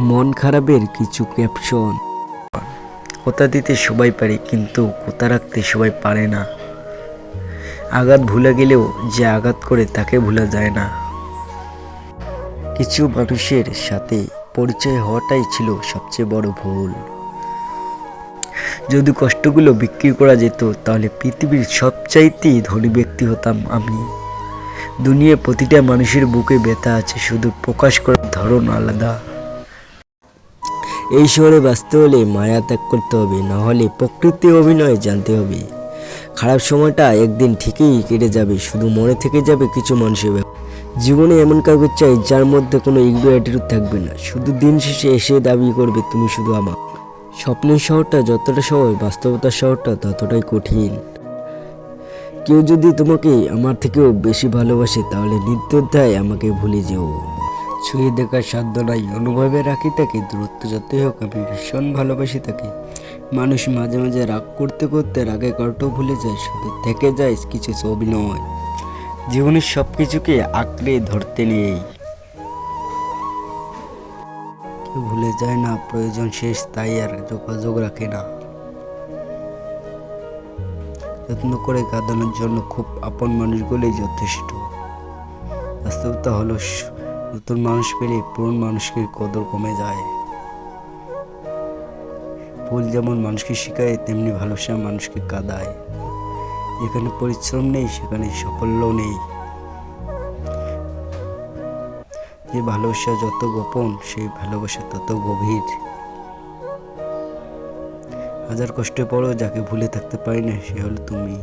মন খারাপের কিছু ক্যাপশন। কথা দিতে সবাই পারে, কিন্তু কথা রাখতে সবাই পারে না। আঘাত ভুলে গেলেও যে আঘাত করে তাকে ভোলা যায় না। কিছু মানুষের সাথে পরিচয় হওয়াটাই ছিল সবচেয়ে বড় ভুল। যদি কষ্টগুলো বিক্রি করা যেত তাহলে পৃথিবীর সবচাইতে ধনী ব্যক্তি হতাম আমি। দুনিয়ার প্রতিটা মানুষের বুকে ব্যথা আছে, শুধু প্রকাশ করার ধরন আলাদা। এই শহরে বাঁচতে হলে মায়া ত্যাগ করতে হবে, না হলে প্রকৃতি অভিনয় জানতে হবে। খারাপ সময়টা একদিন ঠিকই কেটে যাবে, শুধু মনে থেকে যাবে কিছু মানুষের জীবনে এমন কাউকে চাই যার মধ্যে কোনো ইগো অ্যাটিটিউড থাকবে না, শুধু দিন শেষে এসে দাবি করবে তুমি শুধু আমার। স্বপ্নের শহরটা যতটা সহজ, বাস্তবতার শহরটা ততটাই কঠিন। কেউ যদি তোমাকে আমার থেকেও বেশি ভালোবাসে তাহলে নির্দ্বিধায় আমাকে ভুলে যেও। ছুঁয়ে দেখার সাধ্য নাই, অনুভবে রাখি তাকে, দূরত্ব যতই হোক আমি ভীষণ ভালোবাসি তাকে। মানুষ মাঝে মাঝে রাগ করতে করতে রাগে করাটাও ভুলে যায়, শুধু থেকে যায় কিছু অভিনয়। জীবনের সব কিছুকে আঁকড়ে ধরতে নেই। কেউ ভুলে যায় না প্রয়োজন শেষ, তাই আর যোগাযোগ রাখে না। যত্ন করে কাঁদানোর জন্য খুব আপন মানুষগুলোই যথেষ্ট। বাস্তবতা হলো নতুন মানুষ পেলে পুরনো মানুষকে কদর কমে যায়। ভুল যেমন মানুষকে শেখায়, তেমনি ভালোবাসা মানুষকে কাঁদায়। যেখানে পরিশ্রম নেই সেখানে সাফল্য নেই। যে ভালোবাসা যত গোপন, সেই ভালোবাসা তত গভীর। হাজার কষ্টে পড়ো যাকে ভুলে থাকতে পারি না, সে হলো তুমি।